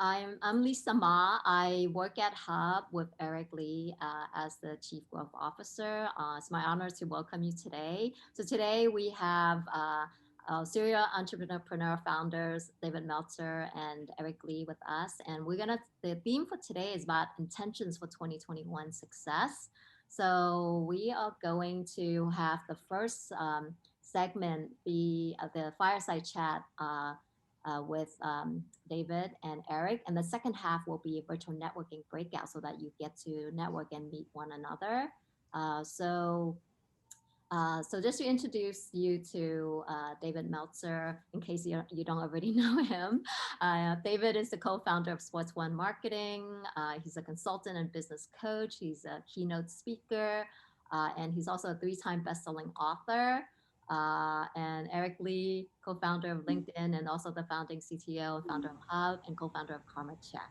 I'm Lisa Ma. I work at Hub with Eric Lee as the Chief Growth Officer. It's my honor to welcome you today. So today we have serial entrepreneur founders David Meltzer and Eric Lee with us, and the theme for today is about intentions for 2021 success. So we are going to have the first segment be the fireside chat. With David and Eric. And the second half will be a virtual networking breakout so that you get to network and meet one another. Uh, so, so just to introduce you to David Meltzer, in case you don't already know him, David is the co-founder of Sports One Marketing. He's a consultant and business coach. He's a keynote speaker, and he's also a three-time best-selling author. And Eric Lee, co-founder of LinkedIn, and also the founding CTO and founder of Hub, and co-founder of Karma Check.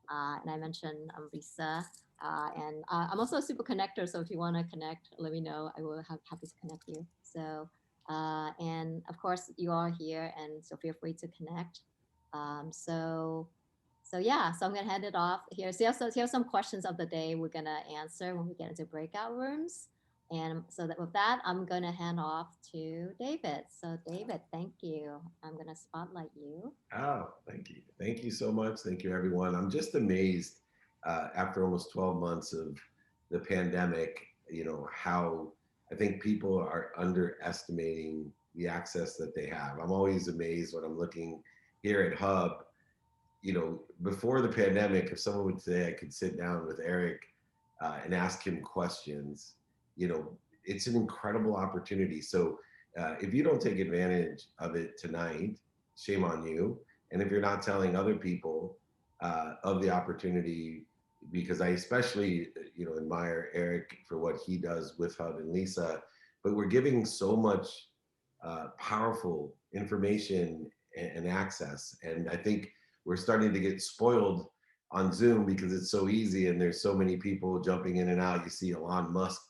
And I mentioned Lisa. I'm also a super connector, so if you want to connect, let me know. I will have happy to connect you. So, and of course, you are here, and so feel free to connect. So, so I'm gonna hand it off here. So here's some questions of the day we're gonna answer when we get into breakout rooms. And so that with that, I'm gonna hand off to David. So David, thank you. I'm gonna spotlight you. Oh, thank you. Thank you so much. Thank you, everyone. I'm just amazed after almost 12 months of the pandemic, how I think people are underestimating the access that they have. I'm always amazed when I'm looking here at Hub. Before the pandemic, if someone would say I could sit down with Eric and ask him questions, it's an incredible opportunity. So if you don't take advantage of it tonight, shame on you. And if you're not telling other people of the opportunity, because I especially, admire Eric for what he does with Hub and Lisa, but we're giving so much powerful information and access. And I think we're starting to get spoiled on Zoom because it's so easy and there's so many people jumping in and out. You see Elon Musk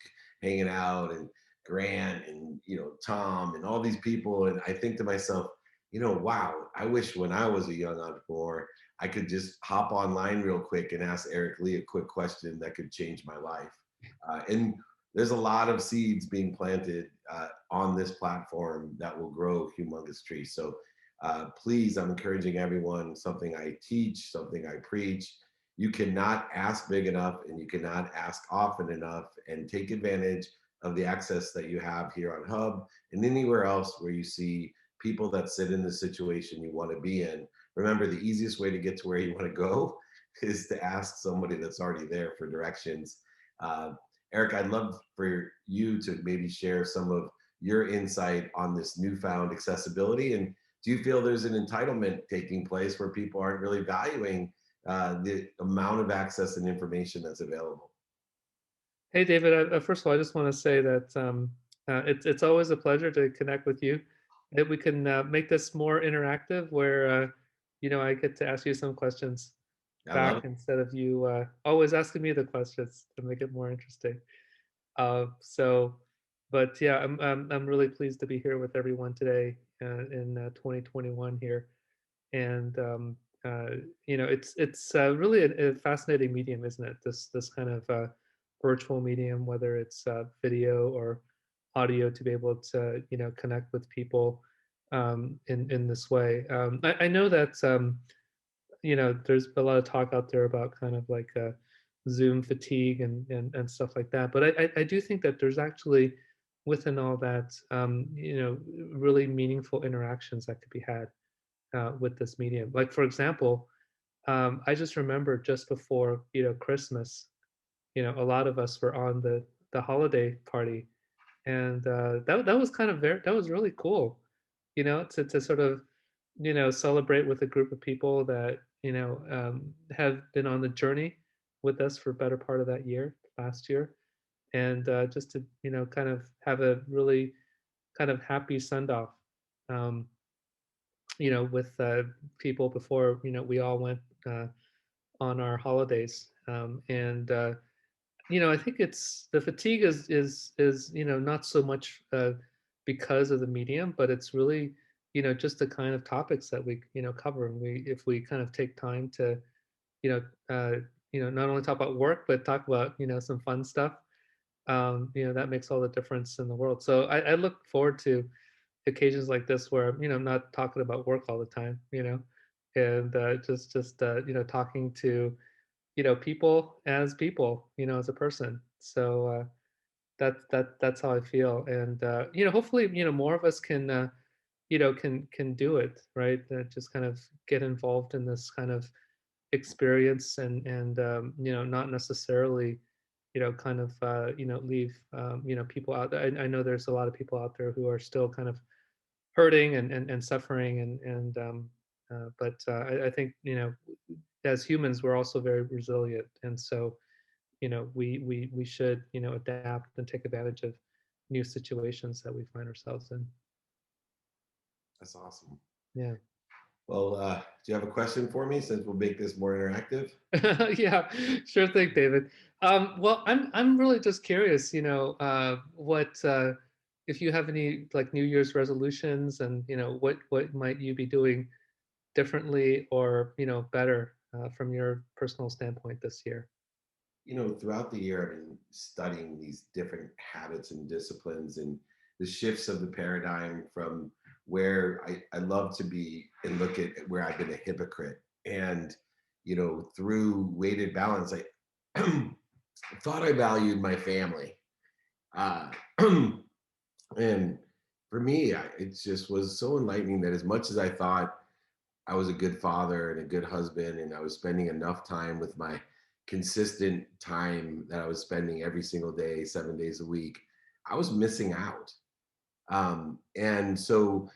hanging out and Grant and Tom and all these people. And I think to myself, wow, I wish when I was a young entrepreneur, I could just hop online real quick and ask Eric Lee a quick question that could change my life. And there's a lot of seeds being planted on this platform that will grow humongous trees. So please, I'm encouraging everyone, something I teach, something I preach. You cannot ask big enough and you cannot ask often enough, and take advantage of the access that you have here on Hub and anywhere else where you see people that sit in the situation you want to be in. Remember, the easiest way to get to where you want to go is to ask somebody that's already there for directions. Uh, Eric, I'd love for you to maybe share some of your insight on this newfound accessibility. And do you feel there's an entitlement taking place where people aren't really valuing the amount of access and information that's available? Hey, David. First of all, I just want to say that it's always a pleasure to connect with you. That we can make this more interactive, where I get to ask you some questions I love back it. instead of you always asking me the questions to make it more interesting. So, but yeah, I'm really pleased to be here with everyone today in 2021 here, and uh, it's really a fascinating medium, isn't it? This kind of virtual medium, whether it's video or audio, to be able to connect with people in this way. I know that there's a lot of talk out there about kind of like Zoom fatigue and stuff like that. But I do think that there's actually, within all that, really meaningful interactions that could be had with this medium. Like, for example, I just remember just before Christmas, a lot of us were on the holiday party, and that was kind of that was really cool, to sort of celebrate with a group of people that have been on the journey with us for a better part of that year, last year, and just to kind of have a really kind of happy send off, um, with people before we all went on our holidays, and I think it's the fatigue is not so much because of the medium, but it's really just the kind of topics that we cover. And we if we kind of take time to you know not only talk about work but talk about some fun stuff, that makes all the difference in the world. So I look forward to occasions like this where I'm not talking about work all the time, and just talking to people as people, as a person. So that's how I feel, and hopefully more of us can can do it, right? Just kind of get involved in this kind of experience, and not necessarily kind of leave people out there. I know there's a lot of people out there who are still kind of hurting and suffering, but I think as humans we're also very resilient, and so we should adapt and take advantage of new situations that we find ourselves in. That's awesome. Yeah. Well, do you have a question for me since we'll make this more interactive? Yeah, sure thing, David. Well, I'm really just curious, what if you have any like New Year's resolutions, and what might you be doing differently or better from your personal standpoint this year? Throughout the year, I've been studying these different habits and disciplines and the shifts of the paradigm from where I love to be and look at where I've been a hypocrite. And, through weighted balance, I thought I valued my family. Uh, and for me, it just was so enlightening that as much as I thought I was a good father and a good husband, and I was spending enough time with my consistent time that I was spending every single day, 7 days a week, I was missing out. And so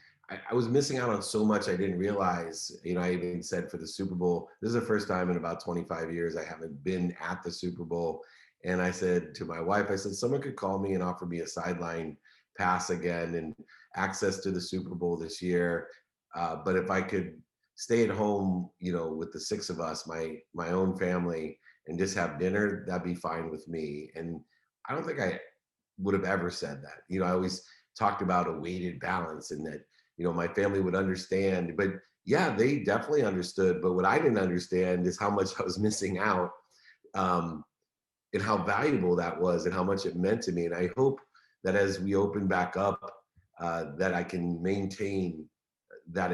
I was missing out on so much I didn't realize. I even said for the Super Bowl, this is the first time in about 25 years I haven't been at the Super Bowl. And I said to my wife, I said, someone could call me and offer me a sideline pass again and access to the Super Bowl this year. But if I could stay at home, with the six of us, my own family, and just have dinner, that'd be fine with me. And I don't think I would have ever said that. I always talked about a weighted balance, and that, my family would understand. But yeah, they definitely understood. But what I didn't understand is how much I was missing out, um, and how valuable that was and how much it meant to me. And I hope that as we open back up, that I can maintain that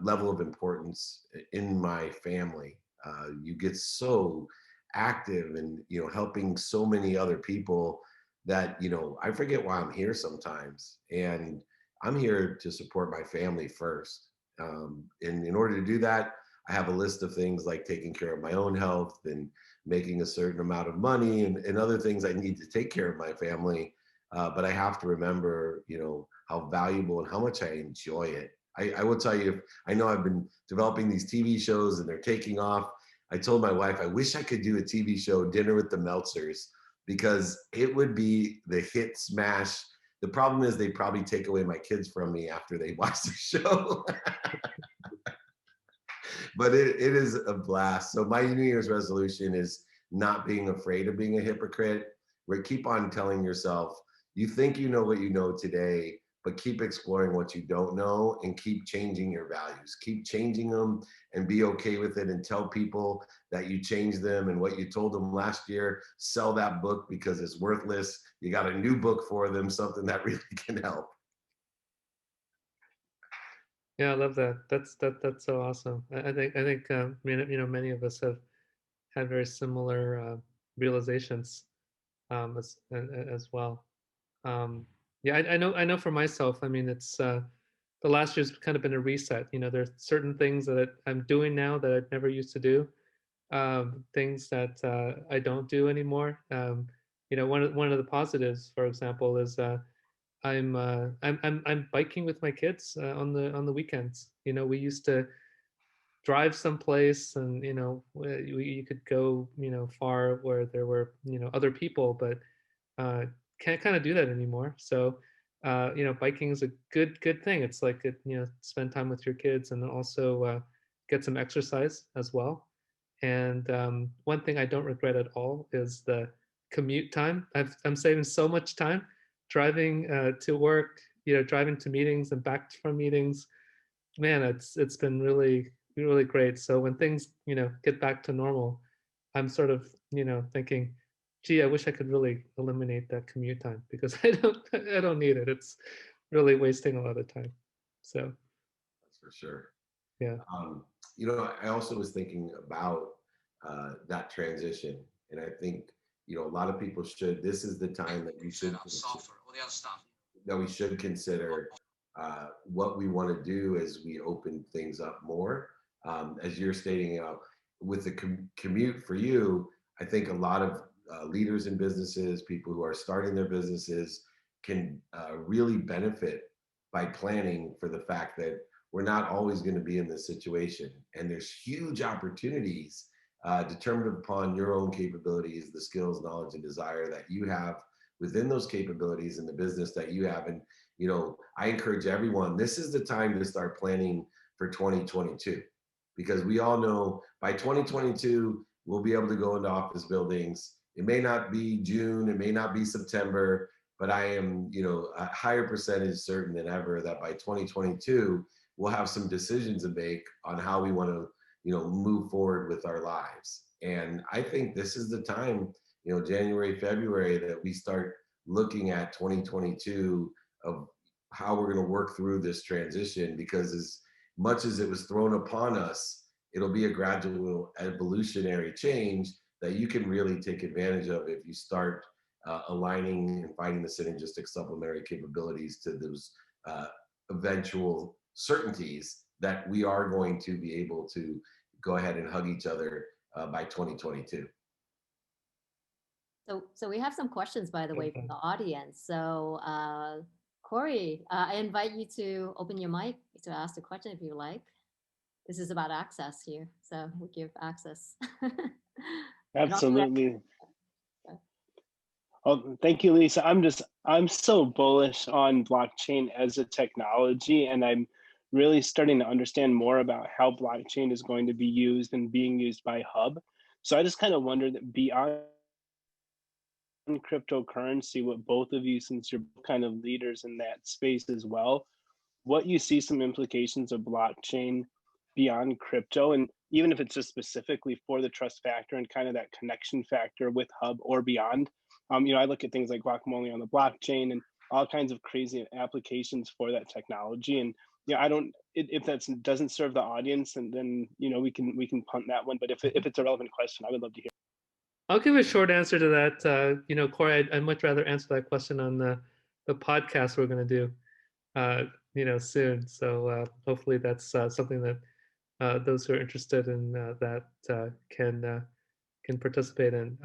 level of importance in my family. You get so active and helping so many other people that I forget why I'm here sometimes, and I'm here to support my family first. And in order to do that, I have a list of things like taking care of my own health and making a certain amount of money, and other things I need to take care of my family. But I have to remember, how valuable and how much I enjoy it. I will tell you, I know I've been developing these TV shows and they're taking off. I told my wife, I wish I could do a TV show, Dinner with the Meltzers, because it would be the hit smash. The problem is they probably take away my kids from me after they watch the show. But it is a blast. So my New Year's resolution is not being afraid of being a hypocrite. Where keep on telling yourself, you think you know what you know today, but keep exploring what you don't know and keep changing your values. Keep changing them and be okay with it, and tell people that you changed them and what you told them last year. Sell that book because it's worthless. You got a new book for them, something that really can help. Yeah, I love that. That's so awesome. I think many of us have had very similar realizations as well. Um, yeah, I know for myself. I mean, it's the last year's kind of been a reset. There's certain things that I'm doing now that I never used to do. Things that I don't do anymore. One of the positives, for example, is I'm biking with my kids on the weekends. We used to drive someplace, and you could go far where there were other people, but can't kind of do that anymore. So biking is a good thing. It's like spend time with your kids, and also get some exercise as well. And one thing I don't regret at all is the commute time. I'm saving so much time driving to work, driving to meetings and back from meetings. Man, it's been really great. So when things get back to normal, I'm sort of thinking, gee, I wish I could really eliminate that commute time because I don't need it. It's really wasting a lot of time. So That's for sure. yeah. Um, I also was thinking about that transition, and I think a lot of people should. This is the time that you should that we should consider what we want to do as we open things up more. As you're stating, with the commute for you, I think a lot of leaders in businesses, people who are starting their businesses, can really benefit by planning for the fact that we're not always going to be in this situation. And there's huge opportunities determined upon your own capabilities, the skills, knowledge, and desire that you have within those capabilities in the business that you have. And, I encourage everyone, this is the time to start planning for 2022, because we all know by 2022, we'll be able to go into office buildings. It may not be June, it may not be September, but I am, a higher percentage certain than ever that by 2022, we'll have some decisions to make on how we want to, move forward with our lives. And I think this is the time, January, February, that we start looking at 2022 of how we're going to work through this transition, because as much as it was thrown upon us, it'll be a gradual evolutionary change that you can really take advantage of if you start aligning and finding the synergistic supplementary capabilities to those uh, eventual certainties that we are going to be able to go ahead and hug each other by 2022. So we have some questions, by the way, from Okay. the audience. So Corey, I invite you to open your mic to ask the question if you like. This is about access here, so we give access. And also, Absolutely. uh, Oh, thank you, Lisa. I'm so bullish on blockchain as a technology, and I'm really starting to understand more about how blockchain is going to be used and being used by Hub. So I just kind of wondered that beyond cryptocurrency, what both of you, since you're kind of leaders in that space as well, what you see some implications of blockchain beyond crypto, and even if it's just specifically for the trust factor and kind of that connection factor with Hub or beyond. I look at things like guacamole on the blockchain and all kinds of crazy applications for that technology. And I don't, if that doesn't serve the audience, and then we can punt that one. But if it's a relevant question, I would love to hear. I'll give a short answer to that. Corey, I'd much rather answer that question on the podcast we're going to do, soon. So hopefully that's something that those who are interested in that can participate in.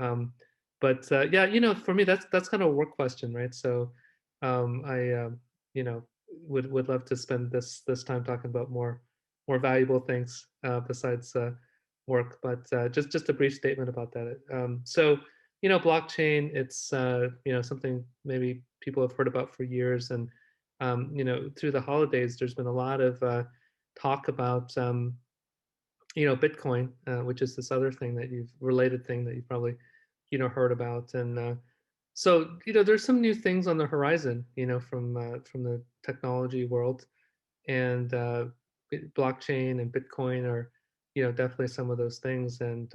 But yeah, for me, that's kind of a work question, right? So I, would love to spend this time talking about more valuable things besides work. But just a brief statement about that. So blockchain, it's something maybe people have heard about for years, and through the holidays, there's been a lot of talk about Bitcoin, which is this other thing that related thing that you've probably heard about. And so there's some new things on the horizon, from the technology world, and blockchain and Bitcoin are definitely some of those things. And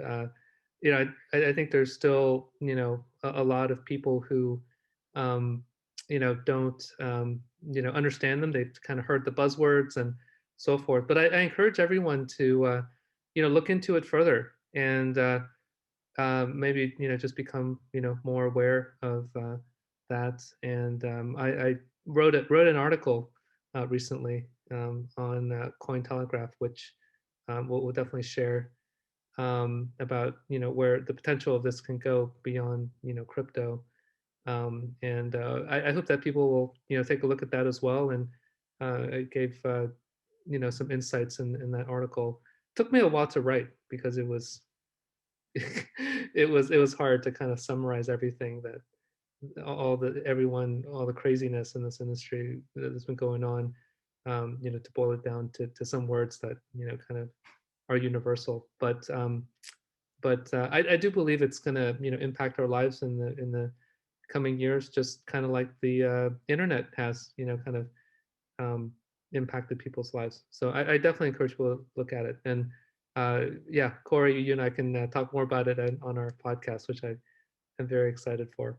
I think there's still a lot of people who don't understand them. They've kind of heard the buzzwords and so forth. But I encourage everyone to look into it further, and maybe just become more aware of that. And I wrote an article recently on Cointelegraph, which we'll definitely share, about where the potential of this can go beyond crypto. And I hope that people will take a look at that as well. And it gave some insights in that article. It took me a while to write because it was it was hard to kind of summarize everything that all the craziness in this industry that's been going on, to boil it down to some words that kind of are universal. But I do believe it's going to impact our lives in the coming years, just kind of like the internet has, kind of impacted people's lives. So I definitely encourage people to look at it. And yeah, Corey, you and I can talk more about it on our podcast, which I am very excited for.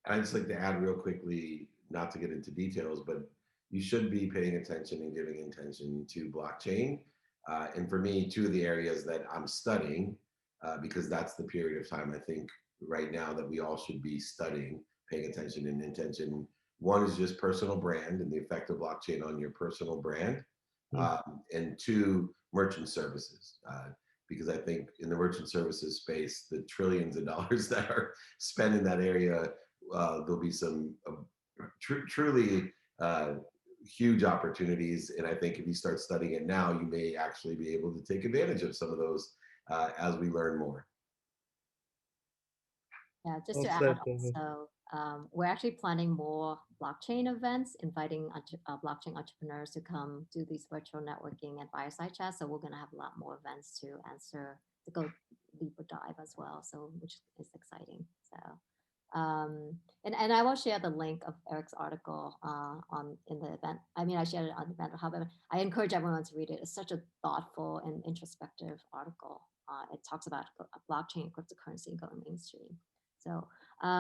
I'd just like to add real quickly, not to get into details, but you should be paying attention and giving attention to blockchain. And for me, two of the areas that I'm studying, because that's the period of time I think right now that we all should be studying, paying attention and intention. One is just personal brand and the effect of blockchain on your personal brand. Mm. And two, merchant services. Because I think in the merchant services space, the trillions of dollars that are spent in that area, there'll be some truly huge opportunities. And I think if you start studying it now, you may actually be able to take advantage of some of those as we learn more. Yeah, just Well to said, add David. also, we're actually planning more blockchain events, inviting blockchain entrepreneurs to come do these virtual networking and fireside chats. So we're going to have a lot more events to answer, to go deeper dive as well. So which is exciting. So, and I will share the link of Eric's article on in the event. I mean, I shared it on the event. However, I encourage everyone to read it. It's such a thoughtful and introspective article. It talks about blockchain and cryptocurrency going mainstream. So,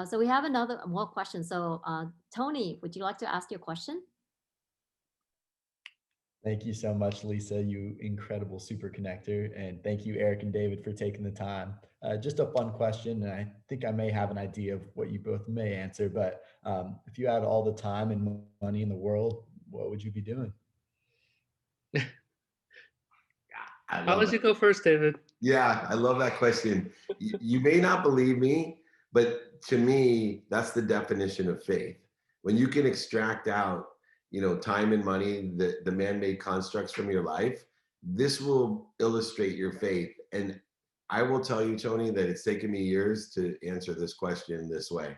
so we have another more question. So, Tony, would you like to ask your question? Thank you so much, Lisa, you incredible super connector. And thank you, Eric and David, for taking the time. Just a fun question, and I think I may have an idea of what you both may answer, but if you had all the time and money in the world, what would you be doing? I'll let you go first, David. Yeah, I love that question. You may not believe me, but to me, that's the definition of faith. When you can extract out, time and money, the man-made constructs from your life, this will illustrate your faith. And I will tell you, Tony, that it's taken me years to answer this question this way.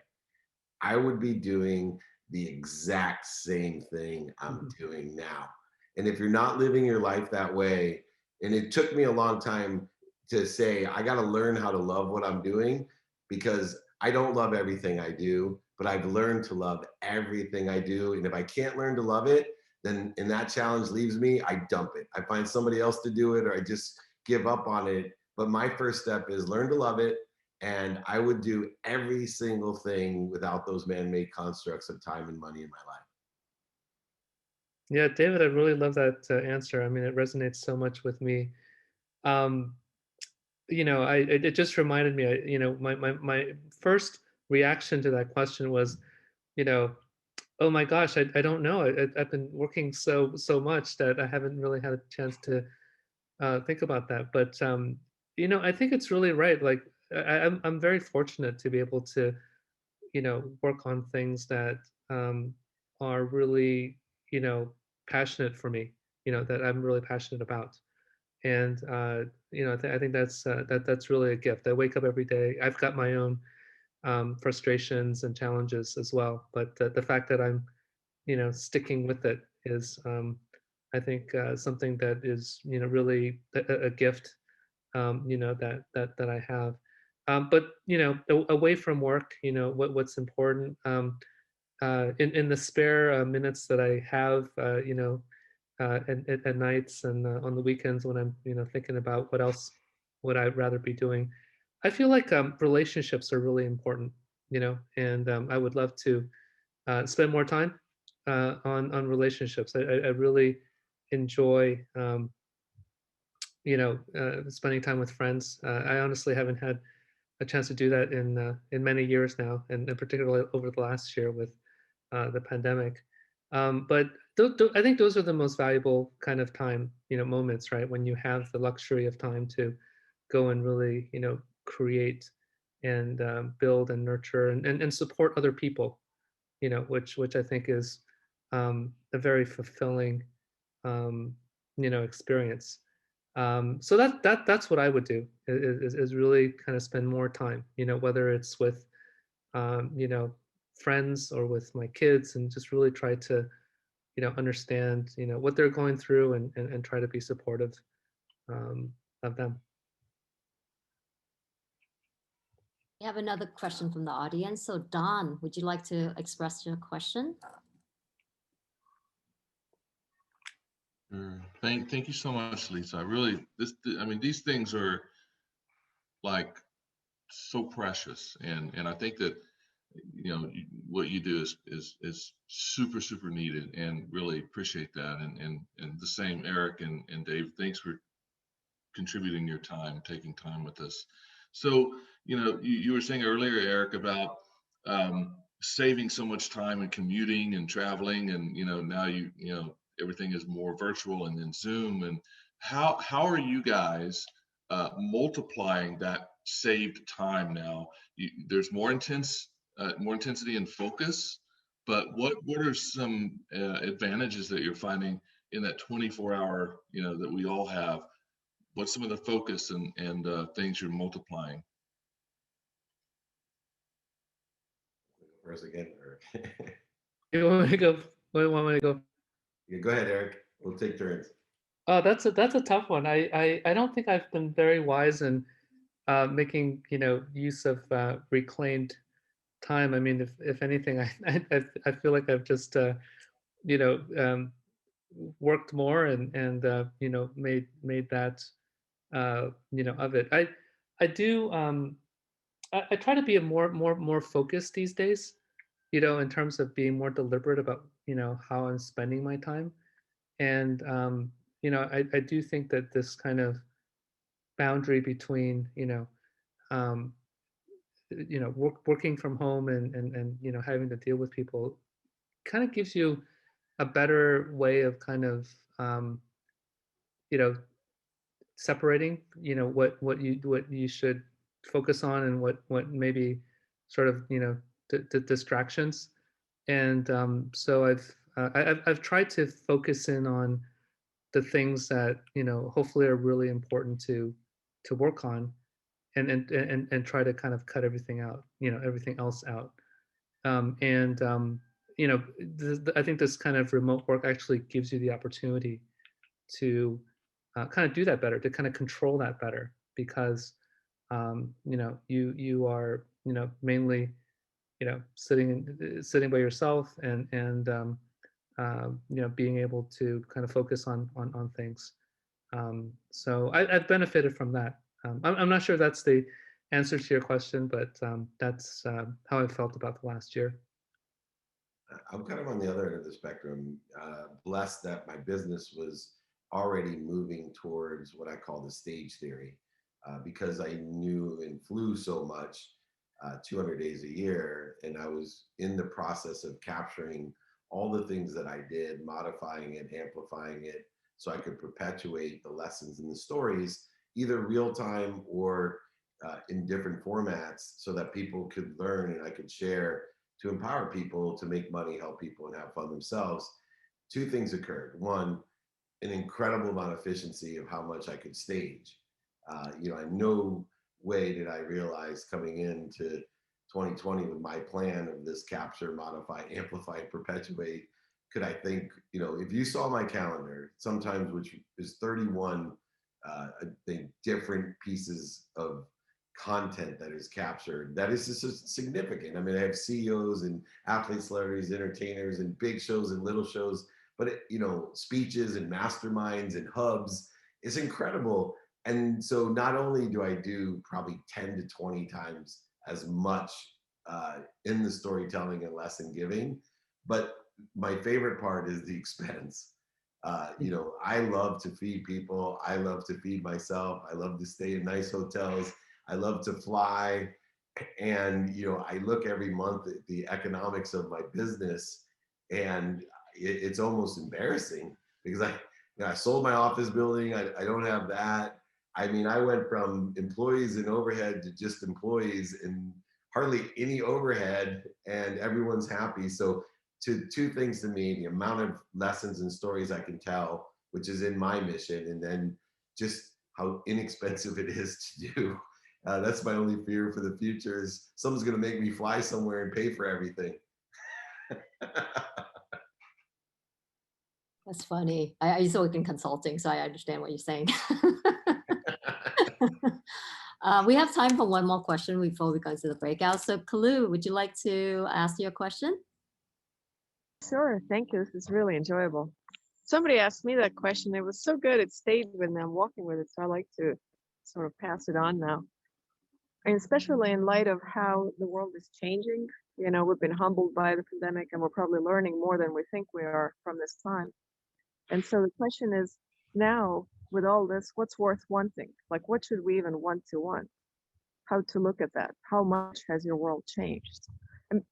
I would be doing the exact same thing I'm doing now. And if you're not living your life that way, and it took me a long time to say, I got to learn how to love what I'm doing because I don't love everything I do, but I've learned to love everything I do. And if I can't learn to love it, then and that challenge leaves me, I dump it. I find somebody else to do it or I just give up on it. But my first step is learn to love it. And I would do every single thing without those man-made constructs of time and money in my life. Yeah, David, I really love that answer. I mean, it resonates so much with me. Um, it just reminded me. My first reaction to that question was, oh my gosh, I don't know. I've been working so much that I haven't really had a chance to think about that. But I think it's really right. Like I'm very fortunate to be able to work on things that are really passionate for me. That I'm really passionate about. And I think that's really a gift. I wake up every day. I've got my own frustrations and challenges as well, but the fact that I'm sticking with it is I think something that is really a gift that I have. But away from work, what's important in the spare minutes that I have, at nights and on the weekends when I'm thinking about what else would I rather be doing. I feel like relationships are really important, and I would love to spend more time on relationships. I really enjoy spending time with friends. I honestly haven't had a chance to do that in many years now, and particularly over the last year with the pandemic. But I think those are the most valuable kind of time, moments, right? When you have the luxury of time to go and really, create and build and nurture and support other people, which I think is a very fulfilling, um, experience. So that's what I would do is really kind of spend more time, whether it's with friends or with my kids, and just really try to understand what they're going through and try to be supportive of them. We have another question from the audience. So Don, would you like to express your question? Thank you so much, Lisa. I really, I mean, these things are like so precious, and I think that what you do is super needed, and really appreciate that. And the same, Eric and Dave. Thanks for contributing your time, taking time with us. So, you were saying earlier, Eric, about saving so much time and commuting and traveling, and now everything is more virtual and then Zoom. And how are you guys multiplying that saved time now? There's more more intensity and focus, but what are some advantages that you're finding in that 24-hour that we all have? What's some of the focus and things you're multiplying? First again, Eric. You want me to go? Want me to go? Yeah, go ahead, Eric. We'll take turns. Oh, that's a tough one. I don't think I've been very wise in making use of reclaimed time. I mean, if anything, I feel like I've just you know worked more and made that of it. I do I try to be a more focused these days, in terms of being more deliberate about how I'm spending my time. And I do think that this kind of boundary between um, working from home and having to deal with people kind of gives you a better way of kind of um, you know separating what you should focus on and what maybe sort of distractions. And so I've tried to focus in on the things that hopefully are really important to work on, and try to kind of cut everything out, everything else out. And I think this kind of remote work actually gives you the opportunity to kind of do that better, to kind of control that better, because you are mainly sitting by yourself, and being able to kind of focus on things. So I've benefited from that. I'm not sure that's the answer to your question, but that's how I felt about the last year. I'm kind of on the other end of the spectrum. Blessed that my business was already moving towards what I call the stage theory, because I knew and flew so much, 200 days a year, and I was in the process of capturing all the things that I did, modifying it, amplifying it, so I could perpetuate the lessons and the stories, either real time or in different formats, so that people could learn and I could share to empower people to make money, help people, and have fun themselves. Two things occurred. One, an incredible amount of efficiency of how much I could stage. In no way did I realize coming into 2020 with my plan of this capture, modify, amplify, perpetuate, could I think, if you saw my calendar, sometimes which is 31, I think different pieces of content that is captured, that is just significant. I mean, I have CEOs and athletes, celebrities, entertainers, and big shows and little shows, but speeches and masterminds and hubs. It's incredible. And so not only do I do probably 10 to 20 times as much in the storytelling and lesson giving, but my favorite part is the expense. I love to feed people. I love to feed myself. I love to stay in nice hotels. I love to fly. And, I look every month at the economics of my business, and it's almost embarrassing because I sold my office building. I don't have that. I mean, I went from employees and overhead to just employees and hardly any overhead, and everyone's happy. So two things to me: the amount of lessons and stories I can tell, which is in my mission, and then just how inexpensive it is to do. That's my only fear for the future, is someone's going to make me fly somewhere and pay for everything. That's funny. I used to work in consulting, so I understand what you're saying. We have time for one more question before we go to the breakout. So Kalu, would you like to ask your question? Sure, thank you. This is really enjoyable. Somebody asked me that question. It was so good, it stayed with me. I'm walking with it, so I like to sort of pass it on now. And especially in light of how the world is changing. You know, we've been humbled by the pandemic, and we're probably learning more than we think we are from this time. And so the question is, now, with all this, what's worth wanting? Like, what should we even want to want? How to look at that? How much has your world changed? And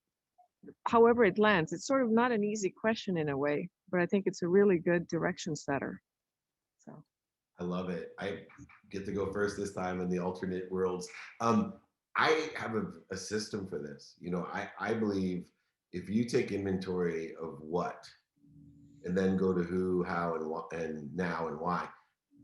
however it lands, it's sort of not an easy question in a way, but I think it's a really good direction setter. So I love it. I get to go first this time in the alternate worlds. I have a system for this. You know, I believe if you take inventory of what, and then go to who, how, and what, and now and why,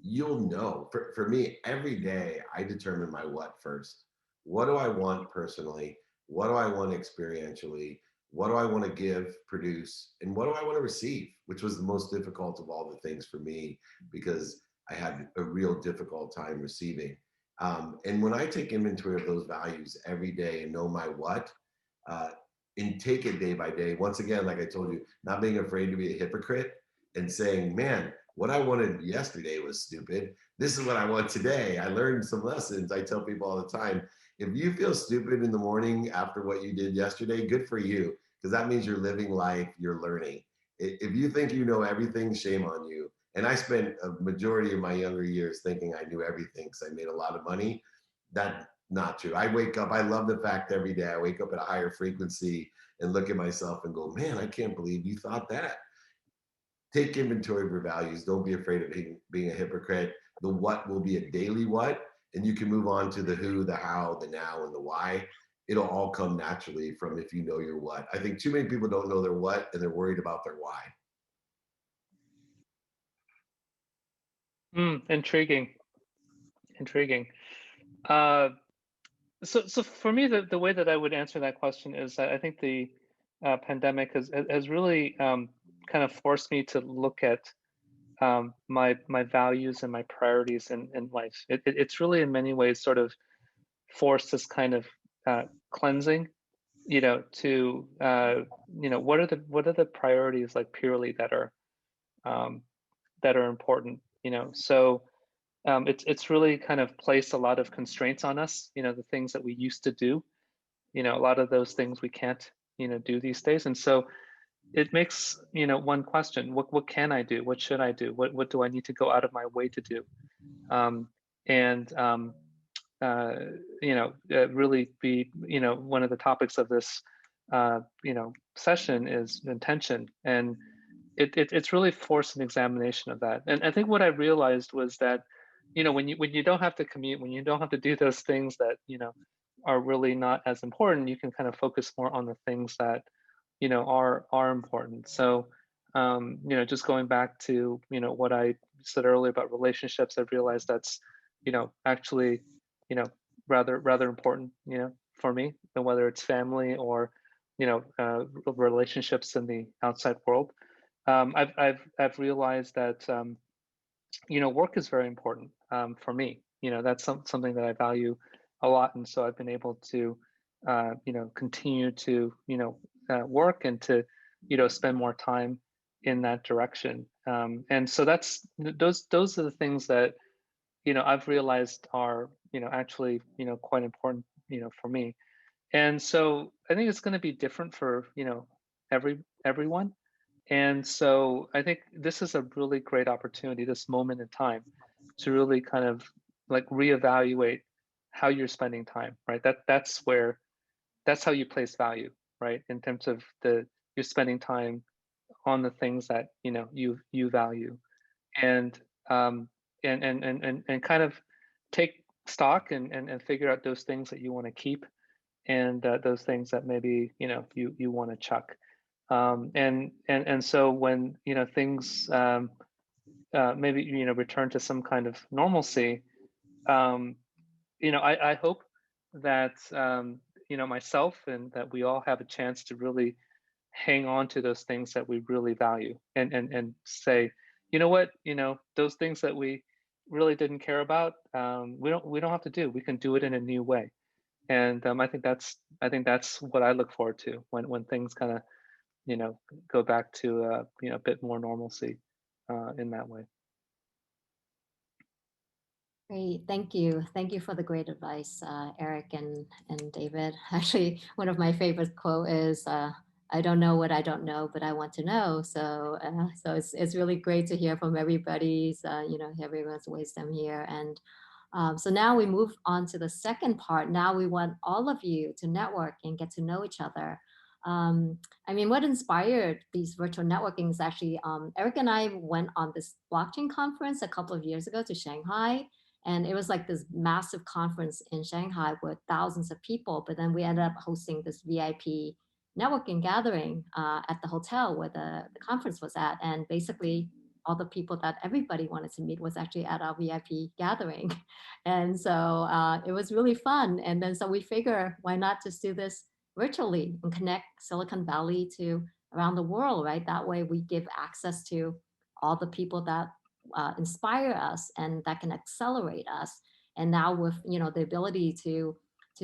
you'll know. For me, every day I determine my what first. What do I want personally? What do I want experientially? What do I want to give, produce, and what do I want to receive? Which was the most difficult of all the things for me, because I had a real difficult time receiving. And when I take inventory of those values every day and know my what, uh, and take it day by day, once again, like I told you, not being afraid to be a hypocrite and saying, man, what I wanted yesterday was stupid. This is what I want today. I learned some lessons. I tell people all the time, if you feel stupid in the morning after what you did yesterday, good for you, because that means you're living life, you're learning. If you think you know everything, shame on you. And I spent a majority of my younger years thinking I knew everything because I made a lot of money. That's not true. I wake up, I love the fact every day I wake up at a higher frequency and look at myself and go, man, I can't believe you thought that. Take inventory of your values. Don't be afraid of being a hypocrite. The what will be a daily what, and you can move on to the who, the how, the now, and the why. It'll all come naturally from if you know your what. I think too many people don't know their what, and they're worried about their why. Intriguing. So for me, the way that I would answer that question is that I think the pandemic has really kind of forced me to look at my values and my priorities in life. It's really in many ways sort of forced this kind of cleansing, to what are the priorities, like, purely um, that are important. So it's really kind of placed a lot of constraints on us. The things that we used to do, a lot of those things we can't do these days. And so it makes one question: what can I do? What should I do? What do I need to go out of my way to do? And uh, really be one of the topics of this session is intention. And it's really forced an examination of that. And I think what I realized was that when you don't have to commute, when you don't have to do those things that are really not as important, you can kind of focus more on the things that are important. So just going back to what I said earlier about relationships, I've realized that's actually rather important for me, and whether it's family or relationships in the outside world. I've realized that work is very important for me. That's something that I value a lot, and so I've been able to continue to work and to spend more time in that direction. And so those are the things that I've realized are actually quite important for me. And so I think it's going to be different for everyone. And so I think this is a really great opportunity, this moment in time, to really kind of like reevaluate how you're spending time, right? That's how you place value, right? In terms of you're spending time on the things that you value, and and kind of take stock and figure out those things that you want to keep, and those things that maybe you want to chuck. And so when things maybe return to some kind of normalcy, um, I hope that myself and that we all have a chance to really hang on to those things that we really value, and say, you know what, those things that really didn't care about, we don't have to do. We can do it in a new way. And I think that's what I look forward to when things kind of, go back to a bit more normalcy in that way. Great, thank you. Thank you for the great advice, Eric and David. Actually, one of my favorite quote is, "I don't know what I don't know, but I want to know." So it's really great to hear from everybody's, everyone's wisdom here. And so now we move on to the second part. Now we want all of you to network and get to know each other. I mean, what inspired these virtual networking is actually Eric and I went on this blockchain conference a couple of years ago to Shanghai. And it was like this massive conference in Shanghai with thousands of people. But then we ended up hosting this VIP networking gathering at the hotel where the conference was at. And basically, all the people that everybody wanted to meet was actually at our VIP gathering. And so it was really fun. And then so we figure, why not just do this virtually and connect Silicon Valley to around the world, right? That way we give access to all the people that inspire us and that can accelerate us. And now with the ability to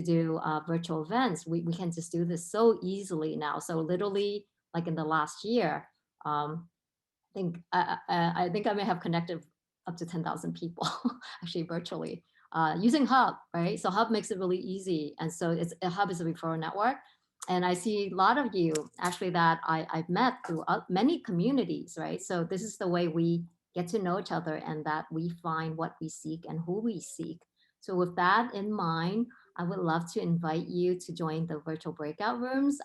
do virtual events, we can just do this so easily now. So literally, like in the last year, I think I may have connected up to 10,000 people actually virtually using Hub, right? So Hub makes it really easy. And so Hub is a referral network. And I see a lot of you actually that I've met through many communities, right? So this is the way we get to know each other and that we find what we seek and who we seek. So with that in mind, I would love to invite you to join the virtual breakout rooms.